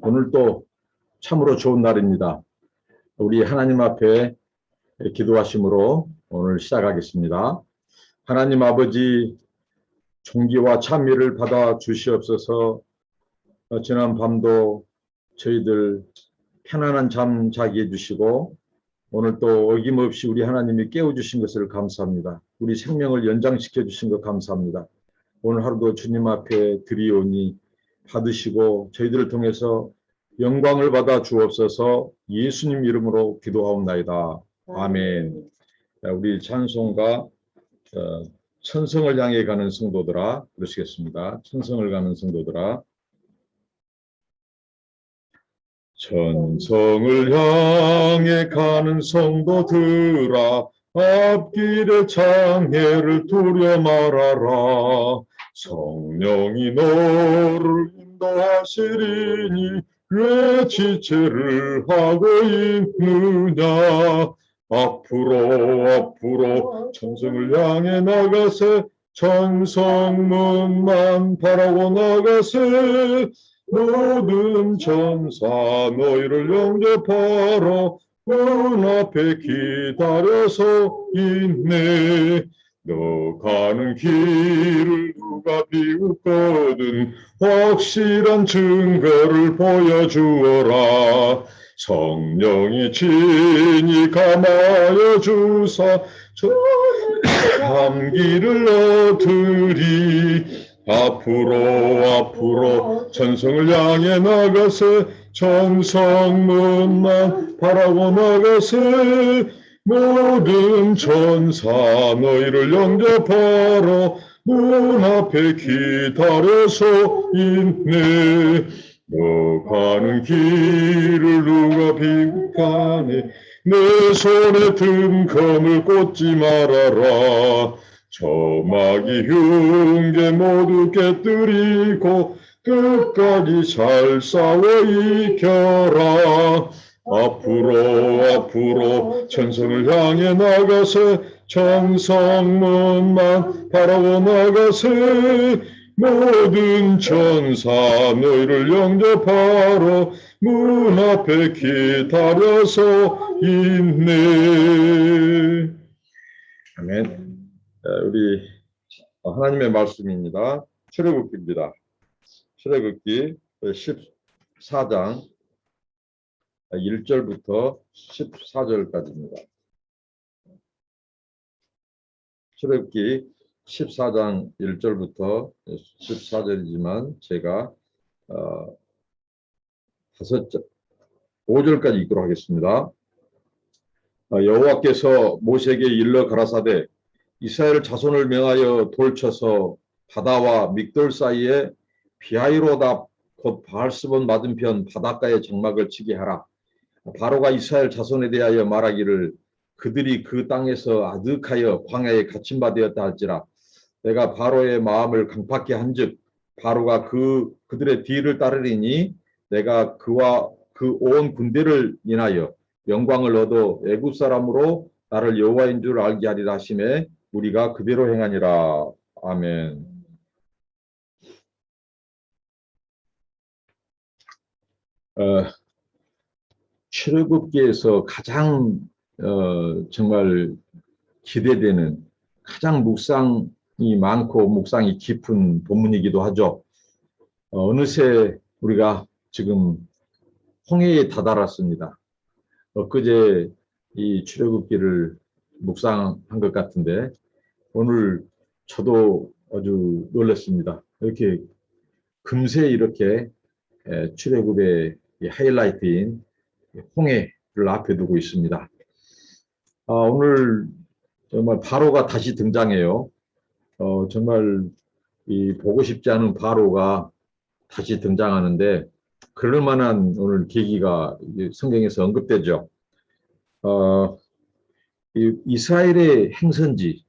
오늘 또 참으로 좋은 날입니다. 우리 하나님 앞에 기도하심으로 오늘 시작하겠습니다. 하나님 아버지, 존귀와 찬미를 받아 주시옵소서. 지난 밤도 저희들 편안한 잠 자게 해주시고 오늘 또 어김없이 우리 하나님이 깨워주신 것을 감사합니다. 우리 생명을 연장시켜 주신 것 감사합니다. 오늘 하루도 주님 앞에 드리오니 받으시고 저희들을 통해서 영광을 받아 주옵소서. 예수님 이름으로 기도하옵나이다. 아멘. 우리 찬송가 천성을 향해 가는 성도들아 부르시겠습니다. 천성을 가는 성도들아. 천성을 향해 가는 성도들아, 앞길의 장애를 두려 말아라. 성령이 너를 인도하시리니 왜 지체를 하고 있느냐. 앞으로 천성을 향해 나가세. 천성문만 바라고 나가세. 모든 천사 너희를 영접하러 문 앞에 기다려서 있네. 너 가는 길을 누가 비웃거든 확실한 증거를 보여주어라. 성령이 친히 감하여 주사 감기를 얻으리. 앞으로 천성을 향해 나가세. 천성문만 바라고 나가세. 모든 천사 너희를 영접하러 문 앞에 기다려서 있네. 너 가는 길을 누가 비웃가네. 내 손에 든 검을 꽂지 말아라. 저마귀 흉계 모두 깨뜨리고 끝까지 잘 싸워 이겨라. 앞으로 천성을 향해 나가세. 천성문만 바라고 나가세. 모든 천사 너희를 영접하러 문 앞에 기다려서 있네. 아멘. 우리 하나님의 말씀입니다. 출애굽기입니다. 출애굽기 14장 1절부터 14절까지입니다. 출애굽기 14장 1절부터 14절이지만 제가 5절까지 읽도록 하겠습니다. 여호와께서 모세에게 일러 가라사대 이스라엘 자손을 명하여 돌쳐서 바다와 믹돌 사이에 비하이로다 곧 바알스본 맞은편 바닷가에 장막을 치게 하라. 바로가 이스라엘 자손에 대하여 말하기를 그들이 그 땅에서 아득하여 광야에 갇힌 바 되었다 할지라. 내가 바로의 마음을 강팍케 한즉 바로가 그들의 뒤를 따르리니 내가 그와 그 온 군대를 인하여 영광을 얻어 애굽 사람으로 나를 여호와인 줄 알게 하리라 하시매 우리가 그대로 행하니라. 아멘. 출애굽기에서 가장 정말 기대되는 가장 묵상이 많고 묵상이 깊은 본문이기도 하죠. 어느새 우리가 지금 홍해에 다다랐습니다. 엊그제 이 출애굽기를 묵상한 것 같은데 오늘 저도 아주 놀랐습니다. 이렇게 금세 이렇게 출애굽의 하이라이트인 홍해를 앞에 두고 있습니다. 오늘 정말 바로가 다시 등장해요. 정말 보고 싶지 않은 바로가 다시 등장하는데 그럴 만한 오늘 계기가 성경에서 언급되죠. 이스라엘의 행선지,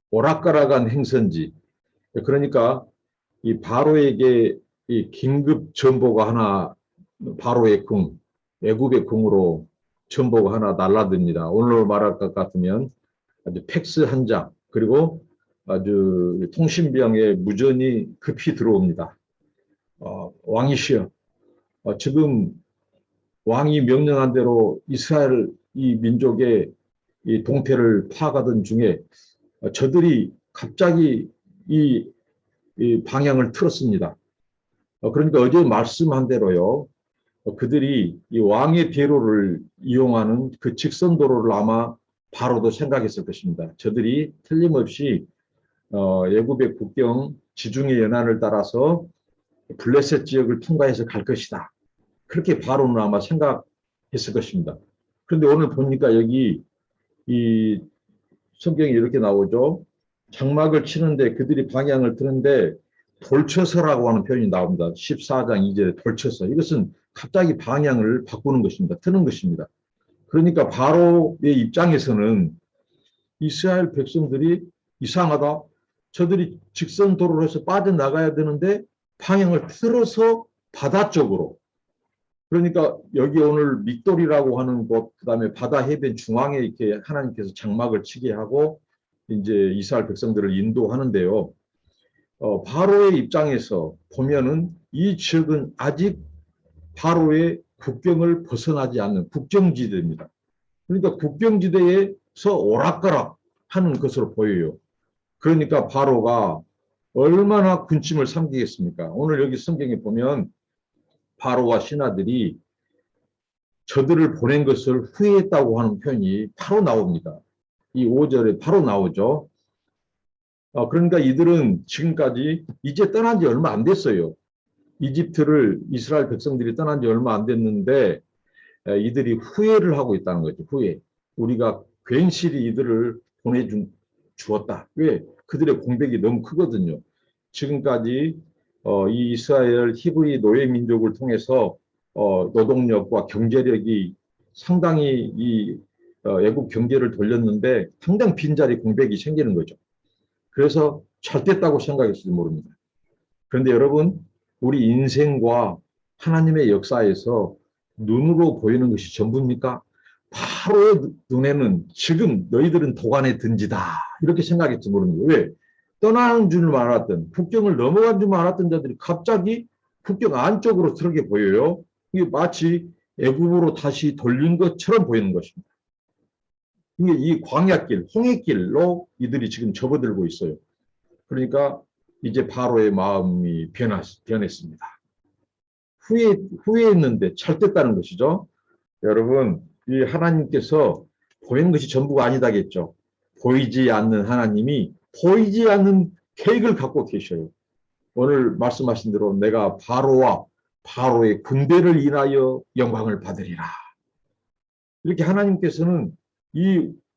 오락가락한 행선지. 그러니까 이 바로에게 이 긴급 전보가 하나, 바로의 궁, 애굽의 궁으로 전보가 하나 날라듭니다. 오늘 말할 것 같으면 아주 팩스 한 장, 그리고 아주 통신병에 무전이 급히 들어옵니다. 왕이시여, 지금 왕이 명령한 대로 이스라엘 이 민족의 이 동태를 파악하던 중에 저들이 갑자기 이 방향을 틀었습니다. 그러니까 어제 말씀한 대로요. 그들이 이 왕의 대로를 이용하는 그 직선도로를 아마 바로도 생각했을 것입니다. 저들이 틀림없이 애굽의 국경 지중해 연안을 따라서 블레셋 지역을 통과해서 갈 것이다. 그렇게 바로는 아마 생각했을 것입니다. 그런데 오늘 보니까 여기 이 성경이 이렇게 나오죠. 장막을 치는데 그들이 방향을 트는데 돌쳐서라고 하는 표현이 나옵니다. 14장 2절에 돌쳐서. 이것은 갑자기 방향을 바꾸는 것입니다. 트는 것입니다. 그러니까 바로의 입장에서는 이스라엘 백성들이 이상하다. 저들이 직선 도로로 해서 빠져나가야 되는데 방향을 틀어서 바다 쪽으로. 그러니까 여기 오늘 믹돌이라고 하는 곳, 그다음에 바다 해변 중앙에 이렇게 하나님께서 장막을 치게 하고 이제 이스라엘 백성들을 인도하는데요. 바로의 입장에서 보면은 이 지역은 아직 바로의 국경을 벗어나지 않는 국경지대입니다. 그러니까 국경지대에서 오락가락 하는 것으로 보여요. 그러니까 바로가 얼마나 군침을 삼키겠습니까? 오늘 여기 성경에 보면 바로와 신하들이 저들을 보낸 것을 후회했다고 하는 표현이 바로 나옵니다. 이 5절에 바로 나오죠. 그러니까 이들은 지금까지 이제 떠난 지 얼마 안 됐어요. 이집트를 이스라엘 백성들이 떠난 지 얼마 안 됐는데 이들이 후회를 하고 있다는 거죠. 후회. 우리가 괜시리 이들을 주었다. 왜? 그들의 공백이 너무 크거든요. 지금까지 이 이스라엘 히브리 노예 민족을 통해서 노동력과 경제력이 상당히 이 애국 경제를 돌렸는데 당장 빈자리 공백이 생기는 거죠. 그래서 잘 됐다고 생각했을지 모릅니다. 그런데 여러분, 우리 인생과 하나님의 역사에서 눈으로 보이는 것이 전부입니까? 바로의 눈에는 지금 너희들은 도관에 든지다 이렇게 생각했지 모릅니다. 왜? 떠나는 줄 알았던, 국경을 넘어간 줄 알았던 자들이 갑자기 국경 안쪽으로 들어게 보여요. 이게 마치 애굽으로 다시 돌린 것처럼 보이는 것입니다. 이게 이 광야길, 홍해길로 이들이 지금 접어들고 있어요. 그러니까 이제 바로의 마음이 변했습니다. 후회했는데 잘됐다는 것이죠. 여러분, 이 하나님께서 보이는 것이 전부가 아니다겠죠. 보이지 않는 하나님이 보이지 않는 계획을 갖고 계셔요. 오늘 말씀하신 대로 내가 바로와 바로의 군대를 인하여 영광을 받으리라. 이렇게 하나님께서는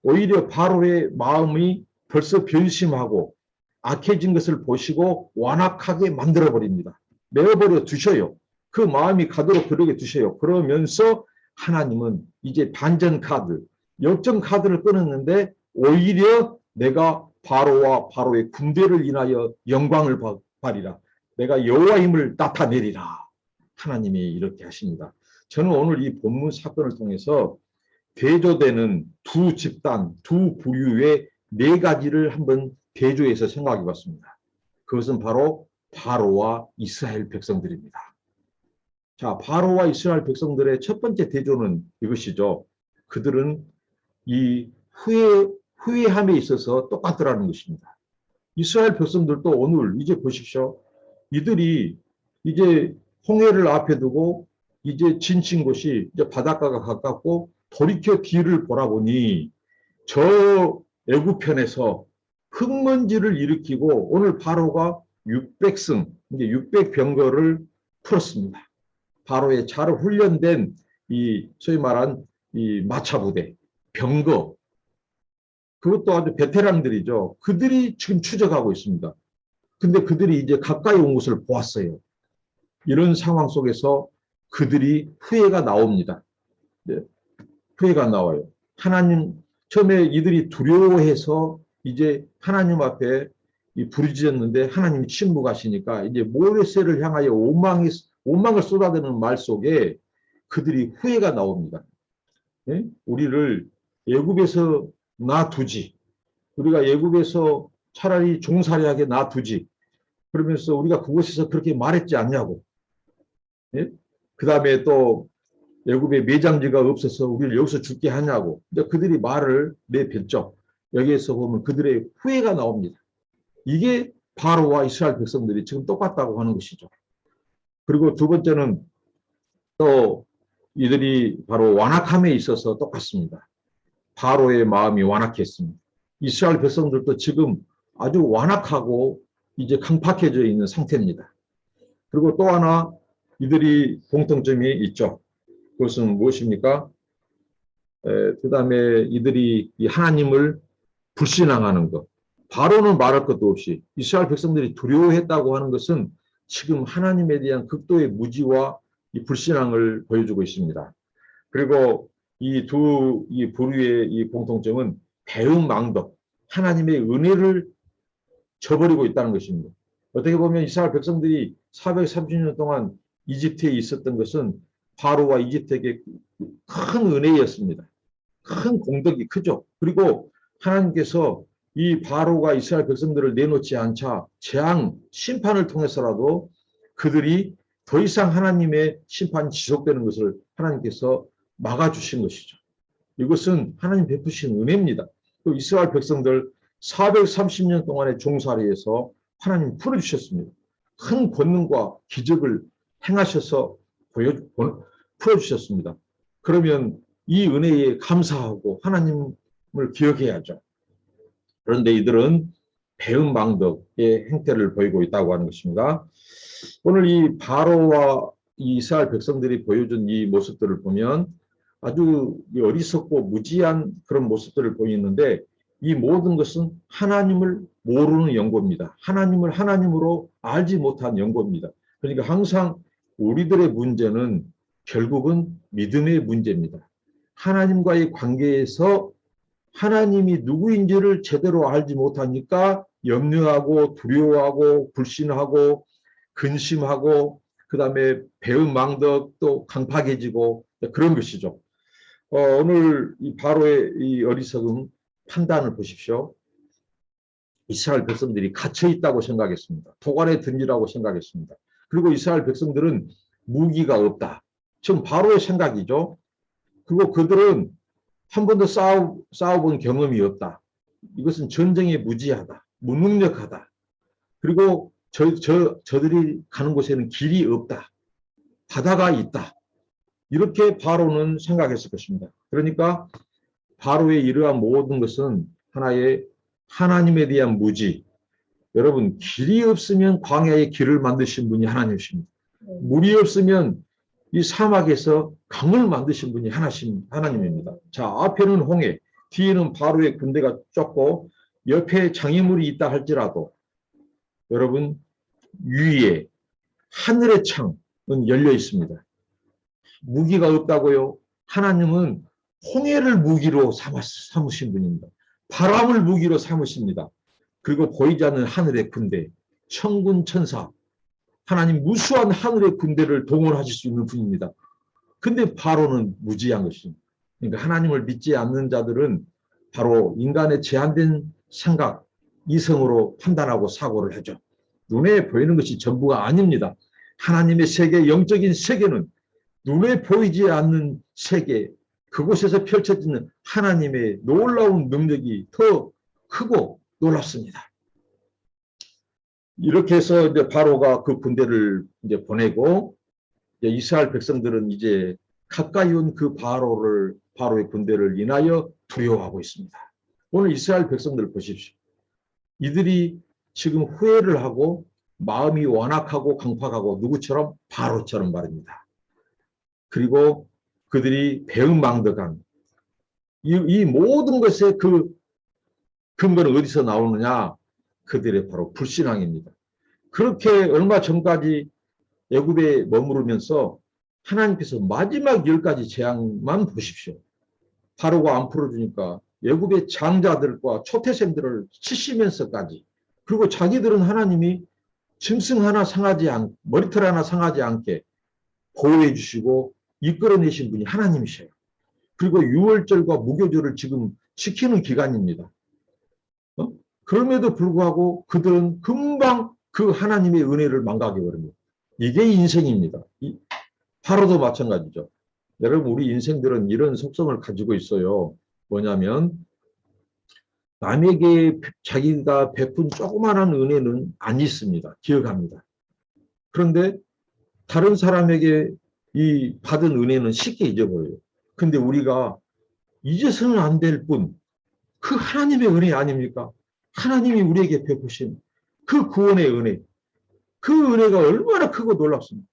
오히려 바로의 마음이 벌써 변심하고 악해진 것을 보시고 완악하게 만들어버립니다. 내어버려 두셔요. 그 마음이 가도록 그러게 두셔요. 그러면서 하나님은 이제 반전 카드, 역전 카드를 끊었는데 오히려 내가 바로와 바로의 군대를 인하여 영광을 받으리라. 내가 여호와의 힘을 나타내리라. 하나님이 이렇게 하십니다. 저는 오늘 이 본문 사건을 통해서 대조되는 두 집단, 두 부류의 네 가지를 한번 대조해서 생각해 봤습니다. 그것은 바로 바로와 이스라엘 백성들입니다. 자, 바로와 이스라엘 백성들의 첫 번째 대조는 이것이죠. 그들은 이 후회함에 있어서 똑같더라는 것입니다. 이스라엘 백성들도 오늘 이제 보십시오. 이들이 이제 홍해를 앞에 두고 이제 지친 곳이 이제 바닷가가 가깝고 돌이켜 뒤를 보라보니 저 애굽편에서 흙먼지를 일으키고 오늘 바로가 600승, 이제 600병거를 풀었습니다. 바로의 잘 훈련된 이 소위 말한 이 마차부대, 병거, 그것도 아주 베테랑들이죠. 그들이 지금 추적하고 있습니다. 근데 그들이 이제 가까이 온 것을 보았어요. 이런 상황 속에서 그들이 후회가 나옵니다. 네, 후회가 나와요. 하나님, 처음에 이들이 두려워해서 이제 하나님 앞에 부르짖었는데 하나님이 침묵하시니까 이제 모레세를 향하여 원망을 쏟아내는 말 속에 그들이 후회가 나옵니다. 네? 우리를 애굽에서 놔두지. 우리가 애굽에서 차라리 종살이하게 놔두지. 그러면서 우리가 그곳에서 그렇게 말했지 않냐고. 네? 다음에 또 애굽에 매장지가 없어서 우리를 여기서 죽게 하냐고. 이제 그들이 말을 내뱉죠. 여기에서 보면 그들의 후회가 나옵니다. 이게 바로와 이스라엘 백성들이 지금 똑같다고 하는 것이죠. 그리고 두 번째는 또 이들이 바로 완악함에 있어서 똑같습니다. 바로의 마음이 완악했습니다. 이스라엘 백성들도 지금 아주 완악하고 이제 강팍해져 있는 상태입니다. 그리고 또 하나 이들이 공통점이 있죠. 그것은 무엇입니까? 그 다음에 이들이 하나님을 불신앙하는 것. 바로는 말할 것도 없이 이스라엘 백성들이 두려워했다고 하는 것은 지금 하나님에 대한 극도의 무지와 이 불신앙을 보여주고 있습니다. 그리고 이 부류의 이 공통점은 배은망덕, 하나님의 은혜를 저버리고 있다는 것입니다. 어떻게 보면 이스라엘 백성들이 430년 동안 이집트에 있었던 것은 바로와 이집트에게 큰 은혜였습니다. 큰 공덕이 크죠. 그리고 하나님께서 이 바로가 이스라엘 백성들을 내놓지 않자 재앙, 심판을 통해서라도 그들이 더 이상 하나님의 심판이 지속되는 것을 하나님께서 막아주신 것이죠. 이것은 하나님 베푸신 은혜입니다. 또 이스라엘 백성들 430년 동안의 종살이에서 하나님 풀어주셨습니다. 큰 권능과 기적을 행하셔서 풀어주셨습니다. 그러면 이 은혜에 감사하고 하나님을 기억해야죠. 그런데 이들은 배은망덕의 행태를 보이고 있다고 하는 것입니다. 오늘 이 바로와 이 이스라엘 백성들이 보여준 이 모습들을 보면 아주 어리석고 무지한 그런 모습들을 보이는데 이 모든 것은 하나님을 모르는 연고입니다. 하나님을 하나님으로 알지 못한 연고입니다. 그러니까 항상 우리들의 문제는 결국은 믿음의 문제입니다. 하나님과의 관계에서 하나님이 누구인지를 제대로 알지 못하니까 염려하고 두려워하고 불신하고 근심하고 그 다음에 배은망덕 또 강팍해지고 그런 것이죠. 오늘 이 바로의 이 어리석은 판단을 보십시오. 이스라엘 백성들이 갇혀 있다고 생각했습니다. 도관에 든지라고 생각했습니다. 그리고 이스라엘 백성들은 무기가 없다. 지금 바로의 생각이죠. 그리고 그들은 한 번도 싸워본 경험이 없다. 이것은 전쟁에 무지하다. 무능력하다. 그리고 저들이 가는 곳에는 길이 없다. 바다가 있다. 이렇게 바로는 생각했을 것입니다. 그러니까 바로의 이러한 모든 것은 하나의 하나님에 대한 무지. 여러분, 길이 없으면 광야에 길을 만드신 분이 하나님이십니다. 물이 없으면 이 사막에서 강을 만드신 분이 하나님입니다. 자, 앞에는 홍해, 뒤에는 바로의 군대가 쫓고 옆에 장애물이 있다 할지라도 여러분, 위에 하늘의 창은 열려 있습니다. 무기가 없다고요? 하나님은 홍해를 무기로 삼으신 분입니다. 바람을 무기로 삼으십니다. 그리고 보이지 않는 하늘의 군대, 천군 천사, 하나님 무수한 하늘의 군대를 동원하실 수 있는 분입니다. 근데 바로는 무지한 것입니다. 그러니까 하나님을 믿지 않는 자들은 바로 인간의 제한된 생각, 이성으로 판단하고 사고를 하죠. 눈에 보이는 것이 전부가 아닙니다. 하나님의 세계, 영적인 세계는 눈에 보이지 않는 세계, 그곳에서 펼쳐지는 하나님의 놀라운 능력이 더 크고 놀랍습니다. 이렇게 해서 이제 바로가 그 군대를 이제 보내고 이제 이스라엘 백성들은 이제 가까이 온 그 바로의 군대를 인하여 두려워하고 있습니다. 오늘 이스라엘 백성들 보십시오. 이들이 지금 후회를 하고 마음이 완악하고 강팍하고 누구처럼 바로처럼 말입니다. 그리고 그들이 배은망덕한 이 모든 것의 그 근거는 어디서 나오느냐? 그들의 바로 불신앙입니다. 그렇게 얼마 전까지 애굽에 머무르면서 하나님께서 마지막 10가지 재앙만 보십시오. 바로가 안 풀어주니까 애굽의 장자들과 초태생들을 치시면서까지, 그리고 자기들은 하나님이 짐승 하나 상하지 않고 머리털 하나 상하지 않게 보호해 주시고 이끌어내신 분이 하나님이셔요. 그리고 유월절과 무교절을 지금 지키는 기간입니다. 그럼에도 불구하고 그들은 금방 그 하나님의 은혜를 망각해 버립니다. 이게 인생입니다. 바로도 마찬가지죠. 여러분, 우리 인생들은 이런 속성을 가지고 있어요. 뭐냐면 남에게 자기가 베푼 조그마한 은혜는 안 잊습니다. 기억합니다. 그런데 다른 사람에게 이 받은 은혜는 쉽게 잊어버려요. 근데 우리가 잊어서는 안 될 뿐, 그 하나님의 은혜 아닙니까? 하나님이 우리에게 베푸신 그 구원의 은혜, 그 은혜가 얼마나 크고 놀랍습니까?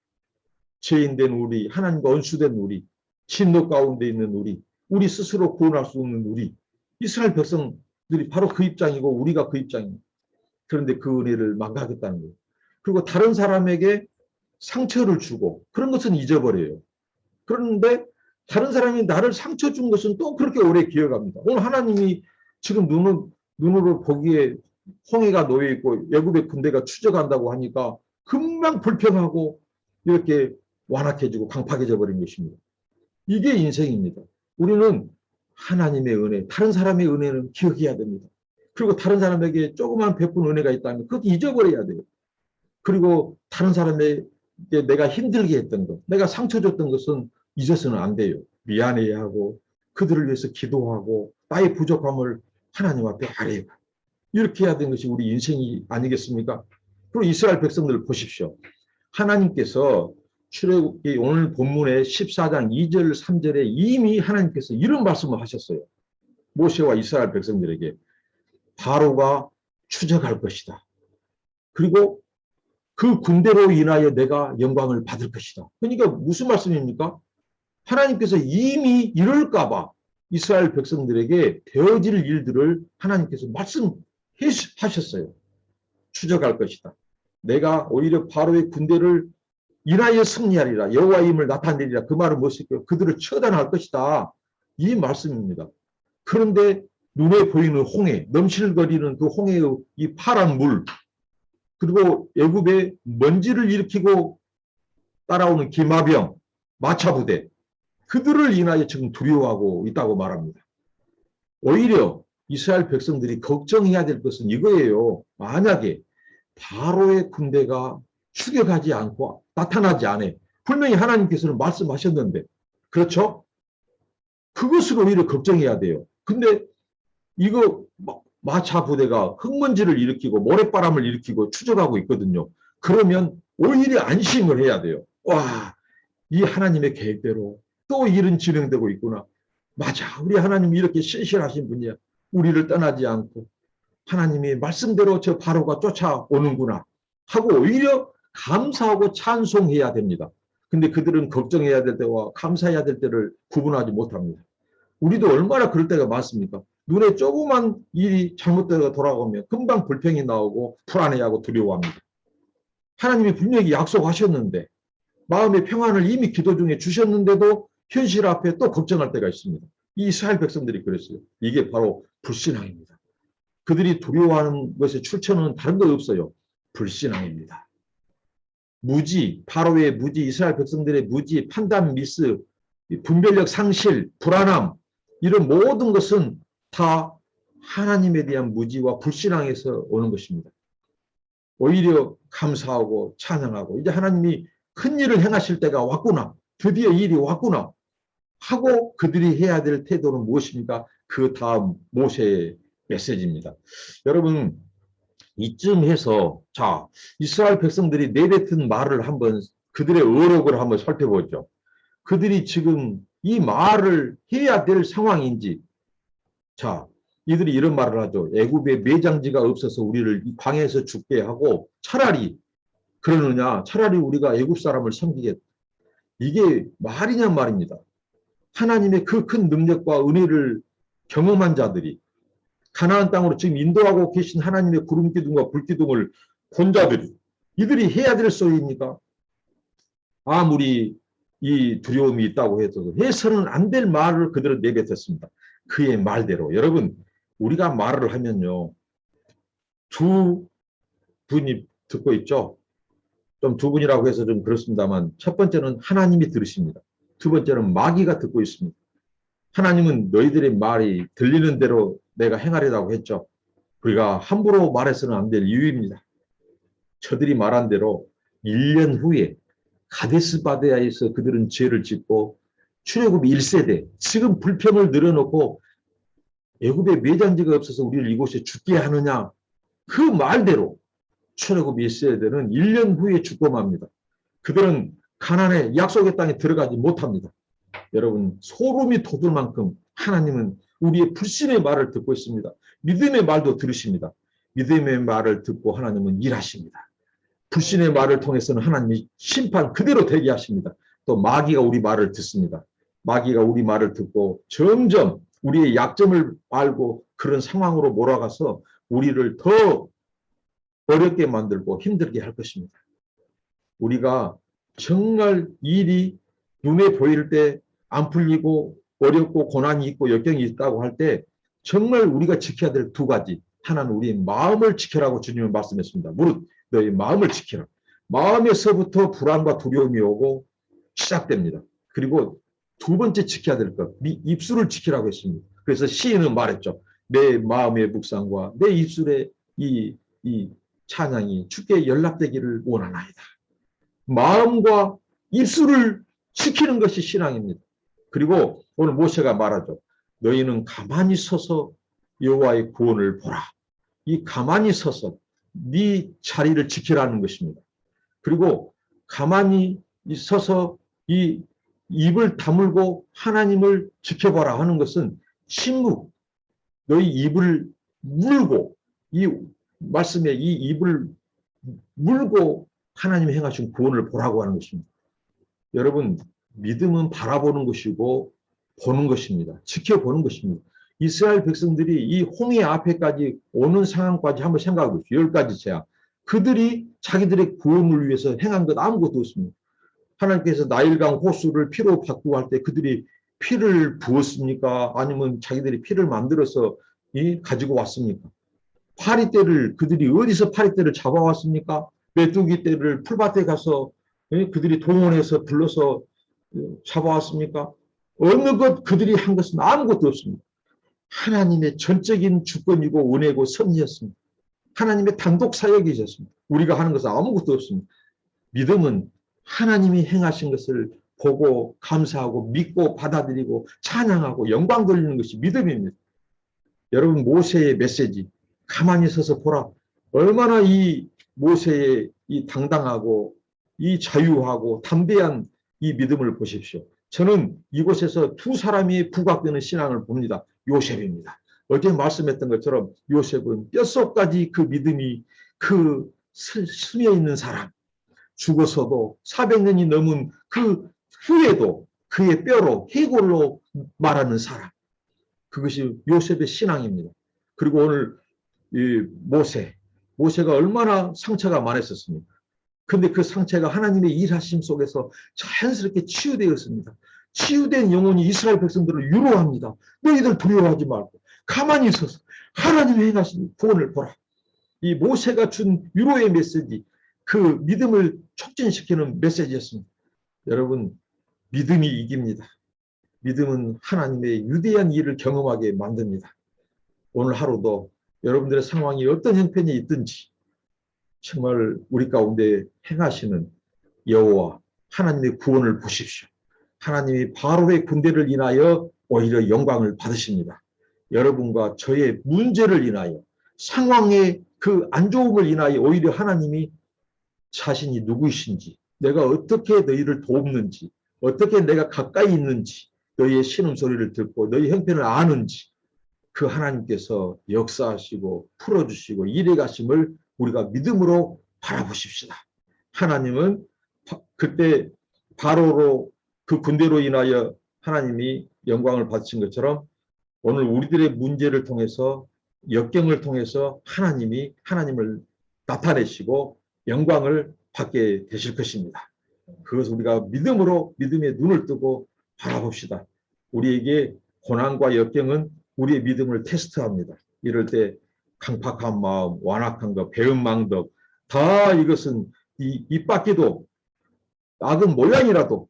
죄인된 우리, 하나님과 원수된 우리, 진노 가운데 있는 우리 스스로 구원할 수 없는 우리, 이스라엘 백성들이 바로 그 입장이고 우리가 그 입장입니다. 그런데 그 은혜를 망각했다는 거예요. 그리고 다른 사람에게 상처를 주고 그런 것은 잊어버려요. 그런데 다른 사람이 나를 상처 준 것은 또 그렇게 오래 기억합니다. 오늘 하나님이 지금 눈으로 보기에 홍해가 놓여 있고 애굽의 군대가 추적한다고 하니까 금방 불평하고 이렇게 완악해지고 강팍해져 버린 것입니다. 이게 인생입니다. 우리는 하나님의 은혜, 다른 사람의 은혜는 기억해야 됩니다. 그리고 다른 사람에게 조그만 베푼 은혜가 있다면 그것도 잊어버려야 돼요. 그리고 다른 사람에게 내가 힘들게 했던 것, 내가 상처 줬던 것은 잊어서는 안 돼요. 미안해야 하고 그들을 위해서 기도하고 나의 부족함을 하나님 앞에 아뢰고 이렇게 해야 되는 것이 우리 인생이 아니겠습니까? 그리고 이스라엘 백성들을 보십시오. 하나님께서 출애굽기 오늘 본문의 14장 2절 3절에 이미 하나님께서 이런 말씀을 하셨어요. 모세와 이스라엘 백성들에게 바로가 추적할 것이다. 그리고 그 군대로 인하여 내가 영광을 받을 것이다. 그러니까 무슨 말씀입니까? 하나님께서 이미 이럴까 봐 이스라엘 백성들에게 되어질 일들을 하나님께서 말씀하셨어요. 추적할 것이다. 내가 오히려 바로의 군대를 인하여 승리하리라. 여호와의 힘을 나타내리라. 그 말은 무엇일까요? 그들을 처단할 것이다. 이 말씀입니다. 그런데 눈에 보이는 홍해, 넘실거리는 그 홍해의 이 파란 물, 그리고 애굽의 먼지를 일으키고 따라오는 기마병, 마차부대, 그들을 인하여 지금 두려워하고 있다고 말합니다. 오히려 이스라엘 백성들이 걱정해야 될 것은 이거예요. 만약에 바로의 군대가 추격하지 않고 나타나지 않아. 분명히 하나님께서는 말씀하셨는데, 그렇죠? 그것을 오히려 걱정해야 돼요. 근데 이거 마차 부대가 흙먼지를 일으키고 모래바람을 일으키고 추적하고 있거든요. 그러면 오히려 안심을 해야 돼요. 와, 이 하나님의 계획대로 또 일은 진행되고 있구나. 맞아, 우리 하나님이 이렇게 신실하신 분이야. 우리를 떠나지 않고 하나님이 말씀대로 저 바로가 쫓아오는구나 하고 오히려 감사하고 찬송해야 됩니다. 근데 그들은 걱정해야 될 때와 감사해야 될 때를 구분하지 못합니다. 우리도 얼마나 그럴 때가 많습니까? 눈에 조그만 일이 잘못되어 돌아오면 금방 불평이 나오고 불안해하고 두려워합니다. 하나님이 분명히 약속하셨는데 마음의 평안을 이미 기도 중에 주셨는데도 현실 앞에 또 걱정할 때가 있습니다. 이 이스라엘 백성들이 그랬어요. 이게 바로 불신앙입니다. 그들이 두려워하는 것의 출처는 다른 것 없어요. 불신앙입니다. 무지, 바로의 무지, 이스라엘 백성들의 무지, 판단 미스, 분별력 상실, 불안함, 이런 모든 것은 다 하나님에 대한 무지와 불신앙에서 오는 것입니다. 오히려 감사하고 찬양하고 이제 하나님이 큰 일을 행하실 때가 왔구나. 드디어 일이 왔구나. 하고 그들이 해야 될 태도는 무엇입니까? 그 다음 모세의 메시지입니다. 여러분, 이쯤 해서 자, 이스라엘 백성들이 내뱉은 말을 한번 그들의 어록을 한번 살펴보죠. 그들이 지금 이 말을 해야 될 상황인지. 자, 이들이 이런 말을 하죠. 애굽에 매장지가 없어서 우리를 이 광야에서 죽게 하고 차라리 그러느냐, 차라리 우리가 애굽 사람을 섬기겠다. 이게 말이냐 말입니다. 하나님의 그 큰 능력과 은혜를 경험한 자들이 가나안 땅으로 지금 인도하고 계신 하나님의 구름기둥과 불기둥을 본 자들이 이들이 해야 될 소리입니까? 아무리 이 두려움이 있다고 해도 해서는 안 될 말을 그들은 내뱉었습니다. 그의 말대로. 여러분, 우리가 말을 하면요. 두 분이 듣고 있죠. 좀 두 분이라고 해서 좀 그렇습니다만 첫 번째는 하나님이 들으십니다. 두 번째는 마귀가 듣고 있습니다. 하나님은 너희들의 말이 들리는 대로 내가 행하려고 했죠. 우리가 함부로 말해서는 안 될 이유입니다. 저들이 말한 대로 1년 후에 가데스 바네아에서 그들은 죄를 짓고 출애굽 1세대 지금 불평을 늘어놓고 애굽에 매장지가 없어서 우리를 이곳에 죽게 하느냐 그 말대로 출애굽 1세대는 1년 후에 죽고 맙니다. 그들은 가나안의 약속의 땅에 들어가지 못합니다. 여러분 소름이 돋을 만큼 하나님은 우리의 불신의 말을 듣고 있습니다. 믿음의 말도 들으십니다. 믿음의 말을 듣고 하나님은 일하십니다. 불신의 말을 통해서는 하나님이 심판 그대로 되게 하십니다. 또 마귀가 우리 말을 듣습니다. 마귀가 우리 말을 듣고 점점 우리의 약점을 알고 그런 상황으로 몰아가서 우리를 더 어렵게 만들고 힘들게 할 것입니다. 우리가 정말 일이 눈에 보일 때 안 풀리고 어렵고 고난이 있고 역경이 있다고 할 때 정말 우리가 지켜야 될 두 가지. 하나는 우리의 마음을 지켜라고 주님은 말씀했습니다. 무릇 너희 마음을 지키라. 마음에서부터 불안과 두려움이 오고 시작됩니다. 그리고 두 번째 지켜야 될 것, 입술을 지키라고 했습니다. 그래서 시인은 말했죠. 내 마음의 묵상과 내 입술의 이 찬양이 주께 연락되기를 원하나이다. 마음과 입술을 지키는 것이 신앙입니다. 그리고 오늘 모세가 말하죠. 너희는 가만히 서서 여호와의 구원을 보라. 이 가만히 서서 네 자리를 지키라는 것입니다. 그리고 가만히 서서 이 입을 다물고 하나님을 지켜봐라 하는 것은 침묵. 너희 입을 물고 이 말씀에 이 입을 물고 하나님이 행하신 구원을 보라고 하는 것입니다. 여러분 믿음은 바라보는 것이고 보는 것입니다. 지켜보는 것입니다. 이스라엘 백성들이 이 홍해 앞에까지 오는 상황까지 한번 생각해 보십시오. 10가지 재앙. 그들이 자기들의 구원을 위해서 행한 것 아무것도 없습니다. 하나님께서 나일강 호수를 피로 바꾸고 할 때 그들이 피를 부었습니까? 아니면 자기들이 피를 만들어서 가지고 왔습니까? 파리떼를 그들이 어디서 파리떼를 잡아왔습니까? 메뚜기 떼를 풀밭에 가서 그들이 동원해서 불러서 잡아왔습니까? 어느 것 그들이 한 것은 아무것도 없습니다. 하나님의 전적인 주권이고 은혜고 섭리였습니다. 하나님의 단독 사역이셨습니다. 우리가 하는 것은 아무것도 없습니다. 믿음은 하나님이 행하신 것을 보고 감사하고 믿고 받아들이고 찬양하고 영광 돌리는 것이 믿음입니다. 여러분 모세의 메시지 가만히 서서 보라. 얼마나 이 모세의 이 당당하고 이 자유하고 담대한 이 믿음을 보십시오. 저는 이곳에서 두 사람이 부각되는 신앙을 봅니다. 요셉입니다. 어제 말씀했던 것처럼 요셉은 뼛속까지 그 믿음이 그 스며 있는 사람. 죽어서도 400년이 넘은 그 후에도 그의 뼈로 해골로 말하는 사람. 그것이 요셉의 신앙입니다. 그리고 오늘 이 모세가 얼마나 상처가 많았었습니까? 근데 그 상처가 하나님의 일하심 속에서 자연스럽게 치유되었습니다. 치유된 영혼이 이스라엘 백성들을 위로합니다. 너희들 두려워하지 말고 가만히 있어서 하나님의 행하신 구원을 보라. 이 모세가 준 위로의 메시지, 그 믿음을 촉진시키는 메시지였습니다. 여러분, 믿음이 이깁니다. 믿음은 하나님의 위대한 일을 경험하게 만듭니다. 오늘 하루도 여러분들의 상황이 어떤 형편이 있든지 정말 우리 가운데 행하시는 여호와 하나님의 구원을 보십시오. 하나님이 바로의 군대를 인하여 오히려 영광을 받으십니다. 여러분과 저의 문제를 인하여 상황의 그 안 좋음을 인하여 오히려 하나님이 자신이 누구이신지 내가 어떻게 너희를 돕는지 어떻게 내가 가까이 있는지 너희의 신음소리를 듣고 너희 형편을 아는지 그 하나님께서 역사하시고 풀어주시고 일해가심을 우리가 믿음으로 바라보십시다. 하나님은 그때 바로로 그 군대로 인하여 하나님이 영광을 받으신 것처럼 오늘 우리들의 문제를 통해서 역경을 통해서 하나님을 나타내시고 영광을 받게 되실 것입니다. 그것을 우리가 믿음의 눈을 뜨고 바라봅시다. 우리에게 고난과 역경은 우리의 믿음을 테스트합니다. 이럴 때 강팍한 마음, 완악한 것, 배은망덕 다 이것은 입 밖에도 악은 모양이라도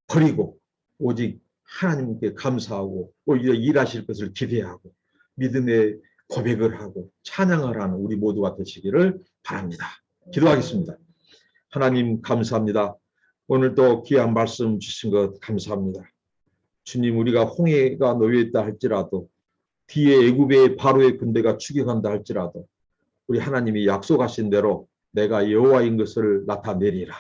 버리고 오직 하나님께 감사하고 오히려 일하실 것을 기대하고 믿음의 고백을 하고 찬양을 하는 우리 모두가 되시기를 바랍니다. 기도하겠습니다. 하나님 감사합니다. 오늘도 귀한 말씀 주신 것 감사합니다. 주님, 우리가 홍해가 놓여 있다 할지라도 뒤에 애굽의 바로의 군대가 추격한다 할지라도 우리 하나님이 약속하신 대로 내가 여호와인 것을 나타내리라.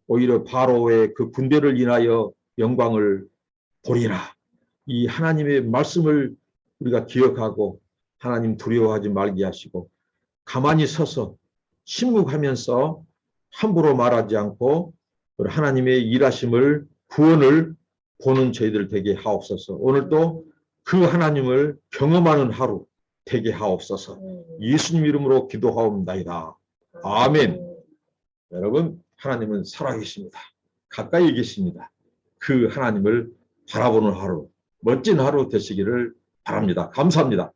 오히려 바로의 그 군대를 인하여 영광을 보리라. 이 하나님의 말씀을 우리가 기억하고 하나님 두려워하지 말게 하시고 가만히 서서 침묵하면서 함부로 말하지 않고 하나님의 일하심을 구원을 보는 저희들 되게 하옵소서. 오늘도 그 하나님을 경험하는 하루 되게 하옵소서. 예수님 이름으로 기도하옵나이다. 아멘. 여러분, 하나님은 살아계십니다. 가까이 계십니다. 그 하나님을 바라보는 하루, 멋진 하루 되시기를 바랍니다. 감사합니다.